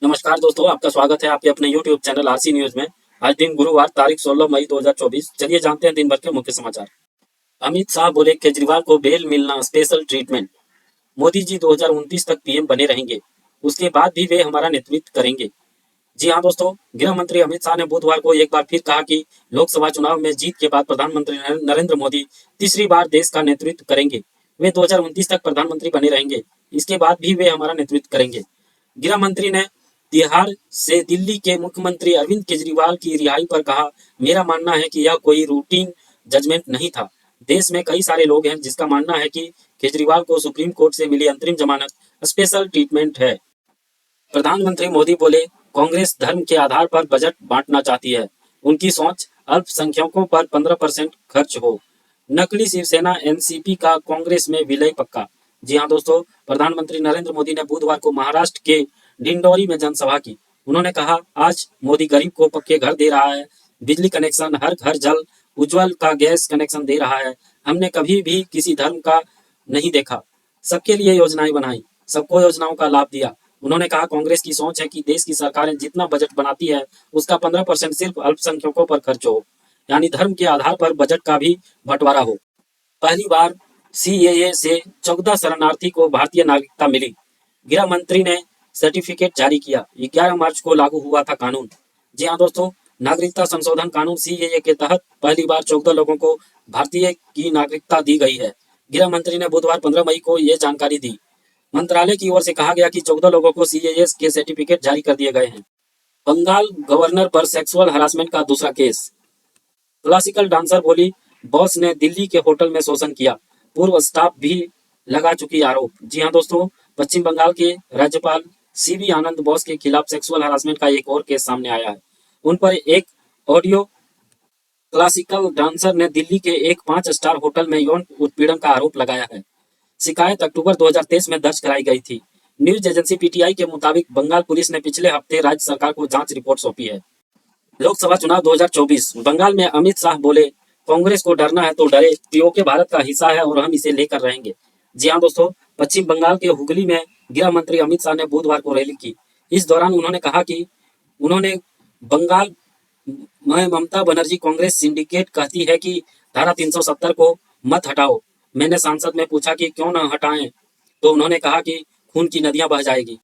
नमस्कार दोस्तों, आपका स्वागत है आपके अपने YouTube चैनल आरसी न्यूज में। आज दिन गुरुवार तारीख 16 मई 2024। चलिए जानते हैं दिन भर के मुख्य समाचार। अमित शाह बोले केजरीवाल को बेल मिलना स्पेशल ट्रीटमेंट। मोदी जी 2029 तक पीएम बने रहेंगे, उसके बाद भी वे हमारा नेतृत्व करेंगे। जी हाँ दोस्तों, गृह मंत्री अमित शाह ने बुधवार को एक बार फिर कहा कि लोकसभा चुनाव में जीत के बाद प्रधानमंत्री नरेंद्र मोदी तीसरी बार देश का नेतृत्व करेंगे। वे 2029 तक प्रधानमंत्री बने रहेंगे, इसके बाद भी वे हमारा नेतृत्व करेंगे। गृह मंत्री ने तिहाड़ से दिल्ली के मुख्यमंत्री अरविंद केजरीवाल की रिहाई पर कहा, मेरा मानना है कि यह कोई रूटीन जजमेंट नहीं था। देश में कई सारे लोग हैं जिसका मानना है कि केजरीवाल को सुप्रीम कोर्ट से मिली अंतरिम जमानत स्पेशल ट्रीटमेंट है। प्रधानमंत्री मोदी बोले, कांग्रेस धर्म के आधार पर बजट बांटना चाहती है। उनकी सोच अल्पसंख्यकों पर 15% खर्च हो। नकली शिवसेना एनसीपी का कांग्रेस में विलय पक्का। जी हाँ दोस्तों, प्रधानमंत्री नरेंद्र मोदी ने बुधवार को महाराष्ट्र के डिंडोरी में जनसभा की। उन्होंने कहा, आज मोदी गरीब को पक्के घर दे रहा है, बिजली कनेक्शन, हर घर जल, उज्जवल का गैस कनेक्शन दे रहा है। हमने कभी भी किसी धर्म का नहीं देखा। सबके लिए योजनाएं बनाई, सबको योजनाओं का लाभ दिया। उन्होंने कहा, कांग्रेस की सोच है कि देश की सरकारें जितना बजट बनाती है उसका 15% सिर्फ अल्पसंख्यकों पर खर्च हो, यानी धर्म के आधार पर बजट का भी बंटवारा हो। पहली बार सीएए से 14 शरणार्थी को भारतीय नागरिकता मिली। गृह मंत्री ने सर्टिफिकेट जारी किया। 11 मार्च को लागू हुआ था कानून। जी हाँ दोस्तों, नागरिकता संशोधन कानून सीएए के तहत पहली बार 14 लोगों को भारतीय की नागरिकता दी गई है। गृह मंत्री ने बुधवार 15 मई को ये जानकारी दी। मंत्रालय की ओर से कहा गया कि 14 लोगों को सीएए के सर्टिफिकेट जारी कर दिए गए हैं। बंगाल गवर्नर पर सेक्सुअल हरासमेंट का दूसरा केस। क्लासिकल डांसर बोली, बॉस ने दिल्ली के होटल में शोषण किया, पूर्व स्टाफ भी लगा चुकी आरोप। जी हाँ दोस्तों, पश्चिम बंगाल के राज्यपाल सीवी आनंद बोस के खिलाफ सेक्सुअल हरासमेंट का एक और केस सामने आया है। उन पर एक ऑडियो क्लासिकल डांसर ने दिल्ली के एक 5 स्टार होटल में यौन उत्पीड़न का आरोप लगाया है। शिकायत अक्टूबर 2023 में दर्ज कराई गई थी। न्यूज एजेंसी पीटीआई के मुताबिक बंगाल पुलिस ने पिछले हफ्ते राज्य सरकार को जांच रिपोर्ट सौंपी है। लोकसभा चुनाव 2024। बंगाल में अमित शाह बोले, कांग्रेस को डरना है तो डरे, पीओके भारत का हिस्सा है और हम इसे लेकर रहेंगे। जी हाँ दोस्तों, पश्चिम बंगाल के हुगली में गृह मंत्री अमित शाह ने बुधवार को रैली की। इस दौरान उन्होंने कहा कि उन्होंने बंगाल में ममता बनर्जी कांग्रेस सिंडिकेट कहती है कि धारा 370 को मत हटाओ। मैंने सांसद में पूछा कि क्यों न हटाएं, तो उन्होंने कहा कि खून की नदियां बह जाएगी।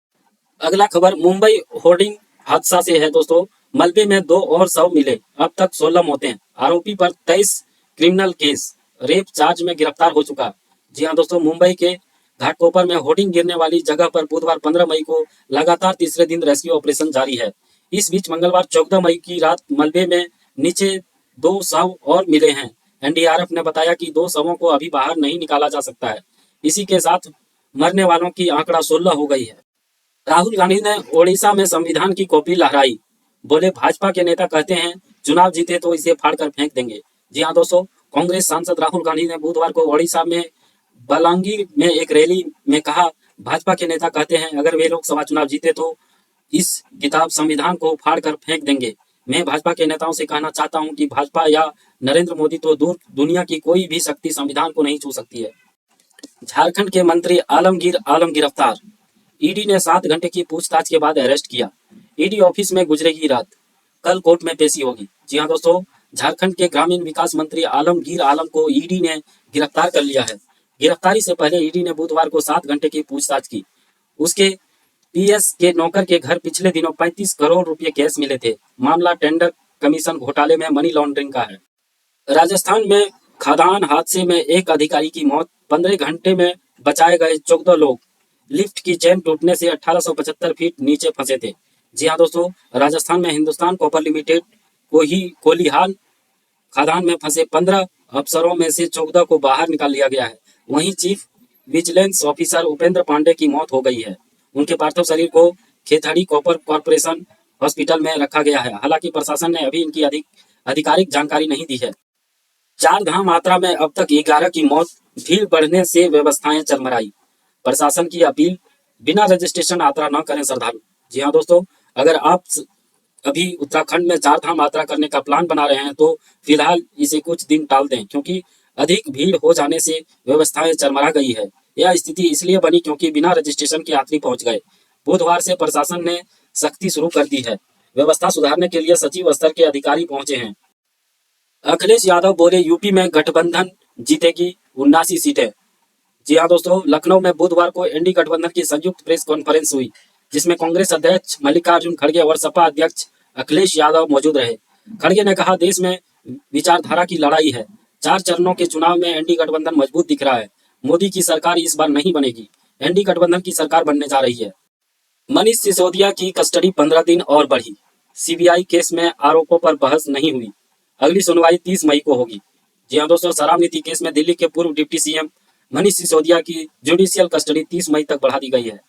अगला खबर मुंबई होर्डिंग हादसा से है दोस्तों। मलबे में 2 और शव मिले, अब तक 16 मौतें। आरोपी पर 23 क्रिमिनल केस, रेप चार्ज में गिरफ्तार हो चुका। जी हाँ दोस्तों, मुंबई के घाटकोपर में होर्डिंग गिरने वाली जगह पर बुधवार 15 मई को लगातार तीसरे दिन रेस्क्यू ऑपरेशन जारी है। इस बीच मंगलवार 14 मई की रात मलबे में नीचे 2 शव और मिले हैं। एनडीआरएफ ने बताया कि 2 शवों को अभी बाहर नहीं निकाला जा सकता है। इसी के साथ मरने वालों की आंकड़ा 16 हो गई है। राहुल गांधी ने ओडिशा में संविधान की कॉपी लहराई। बोले, भाजपा के नेता कहते हैं चुनाव जीते तो इसे फाड़कर फेंक देंगे। जी हाँ दोस्तों, कांग्रेस सांसद राहुल गांधी ने बुधवार को ओडिशा में बलांगीर में एक रैली में कहा, भाजपा के नेता कहते हैं अगर वे लोकसभा चुनाव जीते तो इस किताब संविधान को फाड़कर फेंक देंगे। मैं भाजपा के नेताओं से कहना चाहता हूं कि भाजपा या नरेंद्र मोदी तो दूर, दुनिया की कोई भी शक्ति संविधान को नहीं छू सकती है। झारखंड के मंत्री आलमगीर आलम गिरफ्तार। ईडी ने 7 घंटे की पूछताछ के बाद अरेस्ट किया। ईडी ऑफिस में गुजरेगी रात, कल कोर्ट में पेशी होगी। जी हाँ दोस्तों, झारखंड के ग्रामीण विकास मंत्री आलमगीर आलम को ईडी ने गिरफ्तार कर लिया है। गिरफ्तारी से पहले ईडी ने बुधवार को 7 घंटे की पूछताछ की। उसके पीएस के नौकर के घर पिछले दिनों 35 करोड़ रुपए कैश मिले थे। मामला टेंडर कमीशन घोटाले में मनी लॉन्ड्रिंग का है। राजस्थान में खदान हादसे में एक अधिकारी की मौत, 15 घंटे में बचाए गए 14 लोग। लिफ्ट की चेन टूटने से 1875 फीट नीचे फंसे थे। जी हाँ दोस्तों, राजस्थान में हिंदुस्तान कॉपर लिमिटेड को ही कोलिहाल खदान में फंसे 15 अफसरों में से 14 को बाहर निकाल लिया गया है। वहीं chief vigilance officer Upendra Pandey की मौत हो गई है। उनके पार्थिव शरीर को खेतड़ी कॉपर कॉरपोरेशन हॉस्पिटल में रखा गया है। हालांकि प्रशासन ने अभी इनकी आधिकारिक जानकारी नहीं दी है। 4 धाम यात्रा में अब तक 11 की मौत, भीड़ बढ़ने से व्यवस्थाएं चरमराई। प्रशासन की अपील, बिना रजिस्ट्रेशन यात्रा न करें श्रद्धालु। जी हाँ दोस्तों, अगर आप अभी उत्तराखंड में 4 धाम यात्रा करने का प्लान बना रहे हैं तो फिलहाल इसे कुछ दिन टाल दें, क्योंकि अधिक भीड़ हो जाने से व्यवस्थाएं चरमरा गई है। यह स्थिति इसलिए बनी क्योंकि बिना रजिस्ट्रेशन के यात्री पहुंच गए। बुधवार से प्रशासन ने सख्ती शुरू कर दी है। व्यवस्था सुधारने के लिए सचिव स्तर के अधिकारी पहुंचे हैं। अखिलेश यादव बोले यूपी में गठबंधन जीतेगी 79 सीटें। जी हाँ दोस्तों, लखनऊ में बुधवार को एनडीए गठबंधन की संयुक्त प्रेस कॉन्फ्रेंस हुई, जिसमें कांग्रेस अध्यक्ष मल्लिकार्जुन खड़गे और सपा अध्यक्ष अखिलेश यादव मौजूद रहे। खड़गे ने कहा, देश में विचारधारा की लड़ाई है। 4 चरणों के चुनाव में एनडीए गठबंधन मजबूत दिख रहा है। मोदी की सरकार इस बार नहीं बनेगी, एनडीए गठबंधन की सरकार बनने जा रही है। मनीष सिसोदिया की कस्टडी 15 दिन और बढ़ी। सीबीआई केस में आरोपों पर बहस नहीं हुई। अगली सुनवाई 30 मई को होगी। जी हाँ दोस्तों, शराब नीति केस में दिल्ली के पूर्व डिप्टी सीएम मनीष सिसोदिया की जुडिशियल कस्टडी 30 मई तक बढ़ा दी गई है।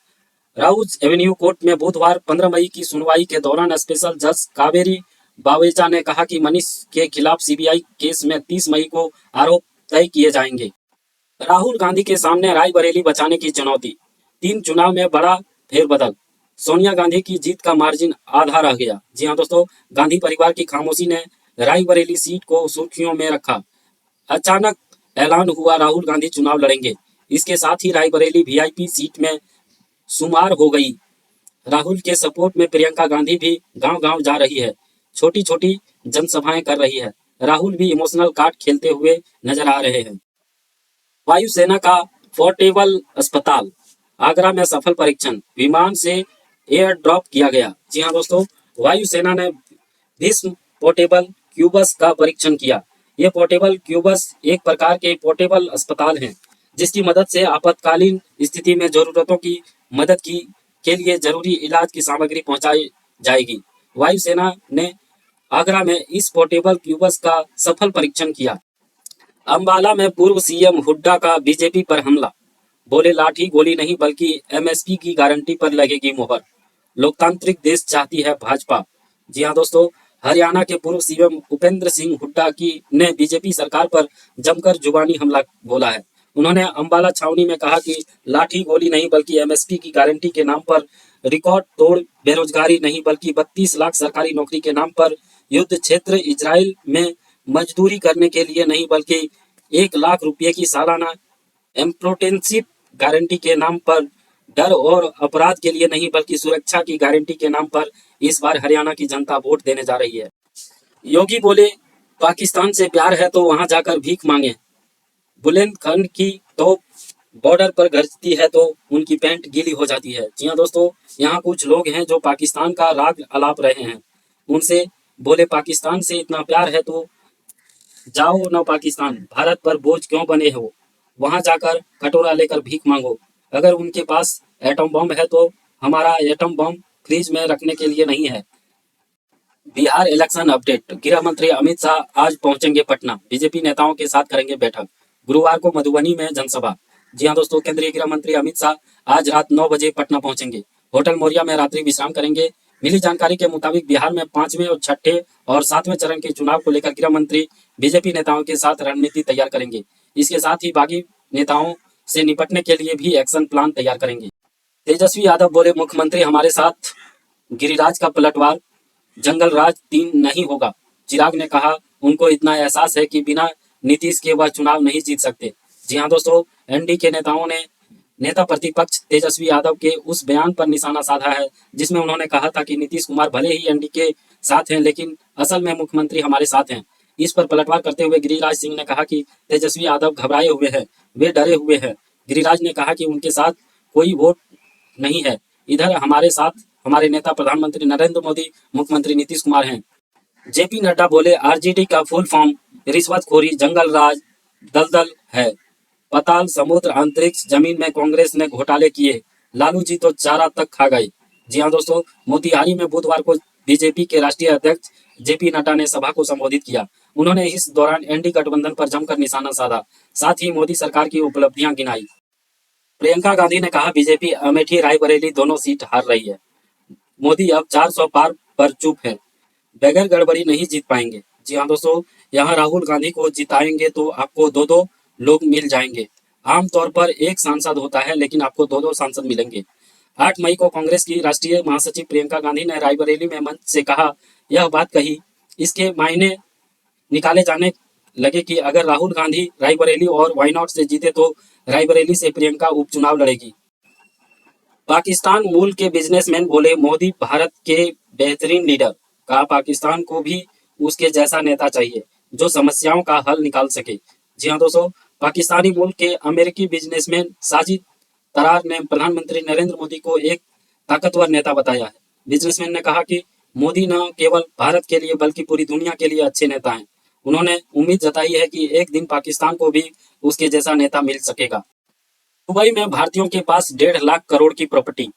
राउज एवेन्यू कोर्ट में बुधवार 15 मई की सुनवाई के दौरान स्पेशल जज कावेरी बावेचा ने कहा कि मनीष के खिलाफ सीबीआई केस में 30 मई को आरोप तय किए जाएंगे। राहुल गांधी के सामने रायबरेली बचाने की चुनौती। 3 चुनाव में बड़ा फेरबदल। सोनिया गांधी की जीत का मार्जिन आधा रह गया। जी हाँ दोस्तों, गांधी परिवार की खामोशी ने रायबरेली सीट को सुर्खियों में रखा। अचानक ऐलान हुआ राहुल गांधी चुनाव लड़ेंगे। इसके साथ ही रायबरेली वीआईपी सीट में शुमार हो गई। राहुल के सपोर्ट में प्रियंका गांधी भी गांव-गांव जा रही है, छोटी-छोटी जनसभाएं कर रही है। राहुल भी इमोशनल कार्ड खेलते हुए नजर आ रहे हैं। वायुसेना का पोर्टेबल अस्पताल आगरा में सफल परीक्षण। विमान से एयर ड्रॉप किया गया। जी हाँ दोस्तों, वायुसेना ने भीष्म पोर्टेबल क्यूबस का परीक्षण किया। ये पोर्टेबल क्यूबस एक प्रकार के पोर्टेबल अस्पताल हैं, जिसकी मदद से आपातकालीन स्थिति में जरूरतों की मदद की के लिए जरूरी इलाज की सामग्री पहुंचाई जाएगी। वायुसेना ने आगरा में इस पोर्टेबल क्यूबस का सफल परीक्षण किया। अंबाला में पूर्व सीएम हुड्डा का बीजेपी पर हमला। बोले, लाठी गोली नहीं बल्कि एमएसपी की गारंटी पर लगेगी मोहर। लोकतांत्रिक देश चाहती है भाजपा। जी हाँ दोस्तों, हरियाणा के पूर्व सीएम उपेंद्र सिंह हुड्डा की ने बीजेपी सरकार पर जमकर जुबानी हमला बोला है। उन्होंने अंबाला छावनी में कहा कि लाठी गोली नहीं बल्कि एमएसपी की गारंटी के नाम पर रिकॉर्ड तोड़ बेरोजगारी नहीं बल्कि 32 लाख सरकारी नौकरी के नाम पर, युद्ध क्षेत्र इजराइल में मजदूरी करने के लिए नहीं बल्कि 1 लाख रुपए की सालाना एम्प्लॉयमेंट गारंटी के नाम पर, डर और अपराध के लिए नहीं बल्कि सुरक्षा की गारंटी के नाम पर इस बार हरियाणा की जनता वोट देने जा रही है। योगी बोले, पाकिस्तान से प्यार है तो वहां जाकर भीख मांगे। बुंदेलखंड की तोप बॉर्डर पर गरजती है तो उनकी पैंट गीली हो जाती है। जी हाँ दोस्तों, यहाँ कुछ लोग हैं जो पाकिस्तान का राग अलाप रहे हैं। उनसे बोले, पाकिस्तान से इतना प्यार है तो जाओ न पाकिस्तान, भारत पर बोझ क्यों बने हो? वहां जाकर कटोरा लेकर भीख मांगो। अगर उनके पास एटम बम है तो हमारा एटम बम फ्रिज में रखने के लिए नहीं है। Bihar election update. गृह मंत्री अमित शाह आज पहुंचेंगे पटना, बीजेपी नेताओं के साथ करेंगे बैठक। गुरुवार को मधुबनी में जनसभा। जी हाँ दोस्तों, केंद्रीय गृह मंत्री अमित शाह आज रात 9 बजे पटना पहुंचेंगे। होटल मौर्या में रात्रि विश्राम करेंगे। मिली जानकारी के मुताबिक बिहार में 5वें और 6ठे और 7वें चरण के चुनाव को लेकर गृह मंत्री बीजेपी नेताओं के साथ रणनीति तैयार करेंगे। इसके साथ ही बागी नेताओं से निपटने के लिए भी एक्शन प्लान तैयार करेंगे। तेजस्वी यादव बोले, मुख्यमंत्री हमारे साथ गिरिराज का पलटवार, जंगल राज 3 नहीं होगा। चिराग ने कहा, उनको इतना एहसास है कि बिना नीतीश के वह चुनाव नहीं जीत सकते। जी हाँ दोस्तों, एनडीए के नेताओं ने नेता प्रतिपक्ष तेजस्वी यादव के उस बयान पर निशाना साधा है जिसमें उन्होंने कहा था कि नीतीश कुमार भले ही एनडीए के साथ हैं लेकिन असल में मुख्यमंत्री हमारे साथ हैं। इस पर पलटवार करते हुए गिरिराज सिंह ने कहा कि तेजस्वी यादव घबराए हुए हैं, वे डरे हुए हैं। गिरिराज ने कहा कि उनके साथ कोई वोट नहीं है, इधर हमारे साथ हमारे नेता प्रधानमंत्री नरेंद्र मोदी, मुख्यमंत्री नीतीश कुमार हैं। जेपी नड्डा बोले, आरजेडी का फुल फॉर्म रिश्वतखोरी, जंगल राज, दलदल है, पाताल समुद्र अंतरिक्ष जमीन में कांग्रेस ने घोटाले किए, लालू जी तो चारा तक खा गए। जी हाँ दोस्तों, मोतिहारी में बुधवार को बीजेपी के राष्ट्रीय अध्यक्ष जेपी नड्डा ने सभा को संबोधित किया। उन्होंने इस दौरान एनडीए गठबंधन पर जमकर निशाना साधा, साथ ही मोदी सरकार की उपलब्धियां गिनाई। प्रियंका गांधी ने कहा, बीजेपी अमेठी रायबरेली दोनों सीट हार रही है। मोदी अब 400 पार पर चुप है, बगैर गड़बड़ी नहीं जीत पाएंगे। जी हाँ दोस्तों, यहाँ राहुल गांधी को जिताएंगे तो आपको 2-2 लोग मिल जाएंगे। आमतौर पर एक सांसद होता है लेकिन आपको 2-2 सांसद मिलेंगे। 8 मई को कांग्रेस की राष्ट्रीय महासचिव प्रियंका गांधी ने रायबरेली में मंच से कहा, यह बात कही, इसके मायने निकाले जाने लगे कि अगर राहुल गांधी रायबरेली और वायनाड से जीते तो रायबरेली से प्रियंका उपचुनाव लड़ेगी। पाकिस्तान मूल के बिजनेसमैन बोले मोदी भारत के बेहतरीन लीडर। कहा पाकिस्तान को भी उसके जैसा नेता चाहिए जो समस्याओं का हल निकाल सके। जी हाँ दोस्तों, पाकिस्तानी मूल के अमेरिकी बिजनेसमैन साजिद तरार ने प्रधानमंत्री नरेंद्र मोदी को एक ताकतवर नेता बताया है। बिजनेसमैन ने कहा कि मोदी न केवल भारत के लिए बल्कि पूरी दुनिया के लिए अच्छे नेता हैं। उन्होंने उम्मीद जताई है कि एक दिन पाकिस्तान को भी उसके जैसा नेता मिल सकेगा। दुबई में भारतीयों के पास 1.5 लाख करोड़ की प्रॉपर्टी।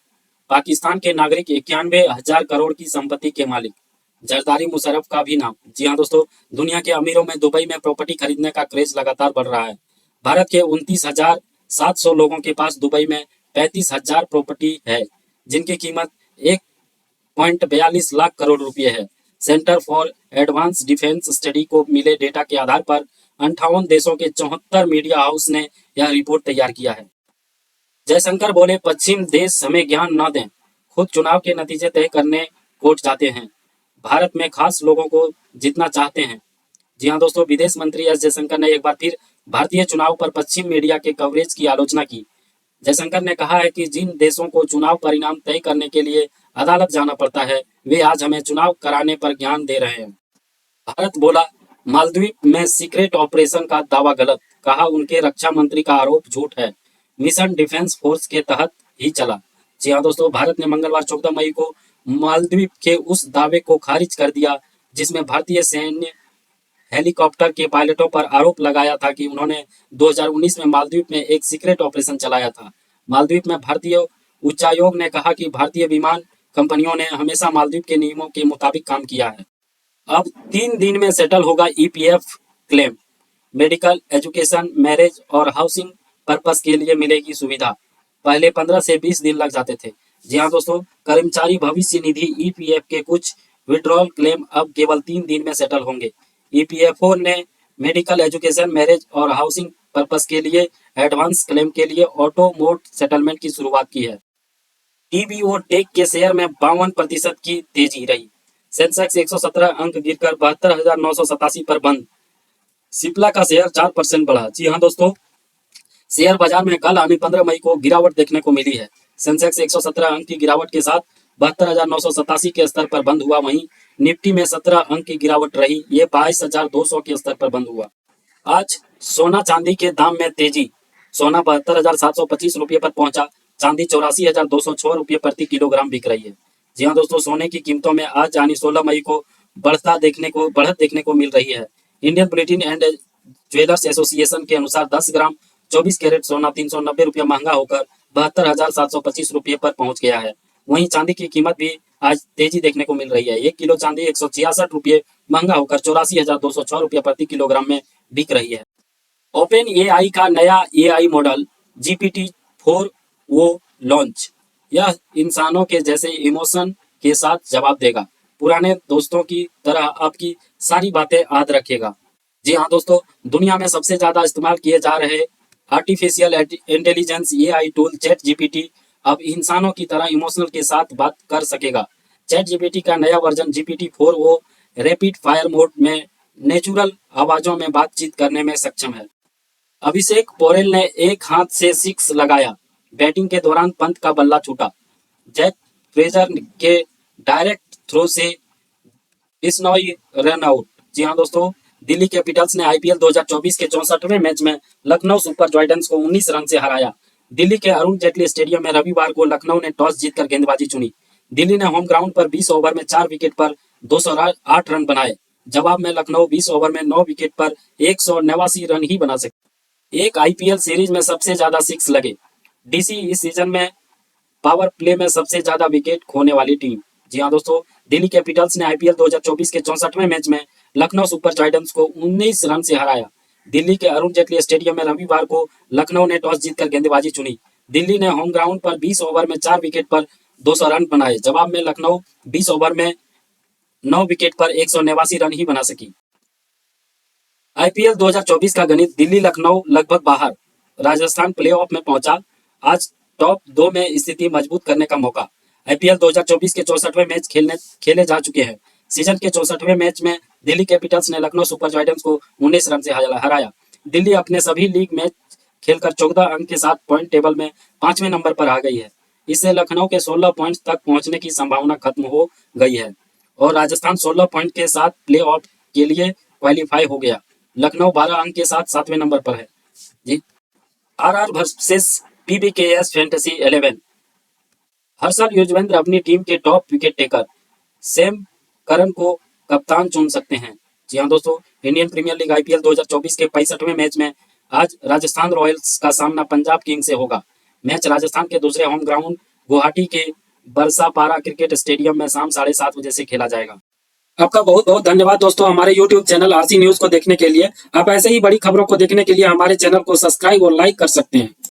पाकिस्तान के नागरिक 91,000 करोड़ की संपत्ति के मालिक। जरदारी मुशर्रफ का भी नाम। जी हाँ दोस्तों, दुनिया के अमीरों में दुबई में प्रॉपर्टी खरीदने का क्रेज लगातार बढ़ रहा है। भारत के 29,700 लोगों के पास दुबई में 35,000 प्रॉपर्टी है, जिनकी कीमत 1.42 लाख करोड़ रुपए है। Centre for advance defence study को मिले डेटा के आधार पर 58 देशों के 74 मीडिया हाउस ने यह रिपोर्ट तैयार किया है। जयशंकर बोले पश्चिम देश हमें ज्ञान न दें, खुद चुनाव के नतीजे तय करने कोर्ट जाते हैं। भारत में खास लोगों को जितना चाहते हैं। जी हाँ दोस्तों, विदेश मंत्री एस जयशंकर ने एक बार फिर भारतीय चुनाव पर पश्चिम मीडिया के कवरेज की आलोचना की। जयशंकर ने कहा है कि जिन देशों को चुनाव परिणाम तय करने के लिए अदालत जाना पड़ता है, वे आज हमें चुनाव कराने पर ज्ञान दे रहे हैं। भारत बोला मालदीव में सीक्रेट ऑपरेशन का दावा गलत। कहा उनके रक्षा मंत्री का आरोप झूठ है, मिशन डिफेंस फोर्स के तहत ही चला। जी हाँ दोस्तों, भारत ने मंगलवार 14 मई को मालदीव के उस दावे को खारिज कर दिया जिसमें भारतीय सैन्य हेलीकॉप्टर के पायलटों पर आरोप लगाया था कि उन्होंने 2019 में मालदीव में एक सीक्रेट ऑपरेशन चलाया था। मालदीव में भारतीय उच्चायोग ने कहा कि भारतीय विमान कंपनियों ने हमेशा मालदीव के नियमों के मुताबिक काम किया है। अब 3 दिन में सेटल होगा EPF claim. Medical, education, marriage और हाउसिंग पर्पस के लिए मिलेगी सुविधा। पहले 15 से 20 दिन लग जाते थे। जी हाँ दोस्तों, कर्मचारी भविष्य निधि ईपीएफ के कुछ विड्रॉल क्लेम अब केवल 3 दिन में सेटल होंगे। ईपीएफओ ने मेडिकल, एजुकेशन, मैरिज और हाउसिंग पर्पस के लिए एडवांस क्लेम के लिए ऑटो मोड सेटलमेंट की शुरुआत की है। टीबीओ टेक के शेयर में 52% की तेजी रही। सेंसेक्स 117 अंक गिरकर 72,987 पर बंद। सिप्ला का शेयर 4% बढ़ा। जी हाँ दोस्तों, शेयर बाजार में कल यानी 15 मई को गिरावट देखने को मिली है। सेंसेक्स 117 अंक की गिरावट के साथ 72,987 के स्तर पर बंद हुआ। वहीं निफ्टी में 17 अंक की गिरावट रही, ये 22,200 के स्तर पर बंद हुआ। आज सोना चांदी के दाम में तेजी। सोना 72,725 रुपये पर पहुंचा। चांदी 84,206 रुपये प्रति किलोग्राम बिक रही है। जी हाँ दोस्तों, सोने की कीमतों में आज यानी 16 मई को बढ़त देखने को मिल रही है। Indian bulletin and jewellers association के अनुसार 10 ग्राम 24 कैरेट सोना 390 रुपये महंगा होकर 72,725 रुपये पर पहुंच गया है। वहीं चांदी की कीमत भी आज तेजी देखने को मिल रही है। 1 किलो चांदी 166 रुपये महंगा होकर 84,206 रुपये प्रति किलोग्राम में बिक रही है। ओपन एआई का नया एआई मॉडल GPT-4 वो लॉन्च। यह इंसानों के जैसे इमोशन के साथ जवाब देगा। पुराने दोस्तों की तरह आपकी सारी बातें याद रखेगा। जी हाँ दोस्तों, दुनिया में सबसे ज्यादा इस्तेमाल किए जा रहे artificial intelligence AI tool chat GPT अब इंसानों की तरह इमोशनल के साथ बात कर सकेगा। चैट जीपीटी का नया वर्जन GPT-4 वो रैपिड फायर मोड में नेचुरल आवाजों में बातचीत करने में सक्षम है। अभिषेक पोरेल ने एक हाथ से 6 लगाया। बैटिंग के दौरान पंत का बल्ला छूटा। जैक फ्रेजर के डायरेक्ट थ्रो से बिश्नोई रन आउट। जी हाँ दोस्तों, दिल्ली कैपिटल्स ने आईपीएल 2024 के 64वें मैच में लखनऊ सुपर जायंट्स को 19 रन से हराया। दिल्ली के अरुण जेटली स्टेडियम में रविवार को लखनऊ ने टॉस जीतकर गेंदबाजी चुनी। दिल्ली ने होम ग्राउंड पर 20 ओवर में 4 विकेट पर 208 रन बनाए। जवाब में लखनऊ 20 ओवर में 9 विकेट पर 189 रन ही बना सके। एक आईपीएल सीरीज में सबसे ज्यादा 6 लगे। डीसी इस सीजन में पावर प्ले में सबसे ज्यादा विकेट खोने वाली टीम। जी हाँ दोस्तों, दिल्ली कैपिटल्स ने आईपीएल 2024 के 64वें मैच में लखनऊ सुपर जायंट्स को 19 रन से हराया। दिल्ली के अरुण जेटली स्टेडियम में रविवार को लखनऊ ने टॉस जीतकर गेंदबाजी चुनी। दिल्ली ने होम ग्राउंड पर 20 ओवर में 4 विकेट पर 200 रन बनाए। जवाब में लखनऊ 20 ओवर में 9 विकेट पर 189 रन ही बना सकी। आईपीएल 2024 का गणित। दिल्ली लखनऊ लगभग बाहर। राजस्थान प्लेऑफ में पहुंचा। आज टॉप 2 में स्थिति मजबूत करने का मौका। आईपीएल 2024 के 64वें मैच खेले जा चुके हैं। सीजन के 64वें मैच में दिल्ली कैपिटल्स ने लखनऊ सुपर जायंट्स को 19 रन से हराया। दिल्ली अपने सभी लीग मैच खेलकर 14 अंक के साथ पॉइंट टेबल में 5वें नंबर पर आ गई है। इससे लखनऊ के 16 पॉइंट तक पहुंचने की संभावना खत्म हो गई है और राजस्थान 16 पॉइंट के साथ प्ले ऑफ के लिए क्वालिफाई हो गया। लखनऊ 12 अंक के साथ 7वें नंबर पर है जी। RR versus PBKS fantasy 11। Harshal Yuzvendra अपनी टीम के top wicket taker Sam Curran को कप्तान चुन सकते हैं। जी हाँ दोस्तों, इंडियन प्रीमियर लीग आईपीएल 2024 के 65वें मैच में आज राजस्थान रॉयल्स का सामना पंजाब किंग्स से होगा। मैच राजस्थान के दूसरे होम ग्राउंड गुवाहाटी के बरसापारा क्रिकेट स्टेडियम में शाम 7:30 बजे से खेला जाएगा। आपका बहुत बहुत धन्यवाद दोस्तों, हमारे YouTube चैनल आरसी न्यूज को देखने के लिए। आप ऐसे ही बड़ी खबरों को देखने के लिए हमारे चैनल को सब्सक्राइब और लाइक कर सकते हैं।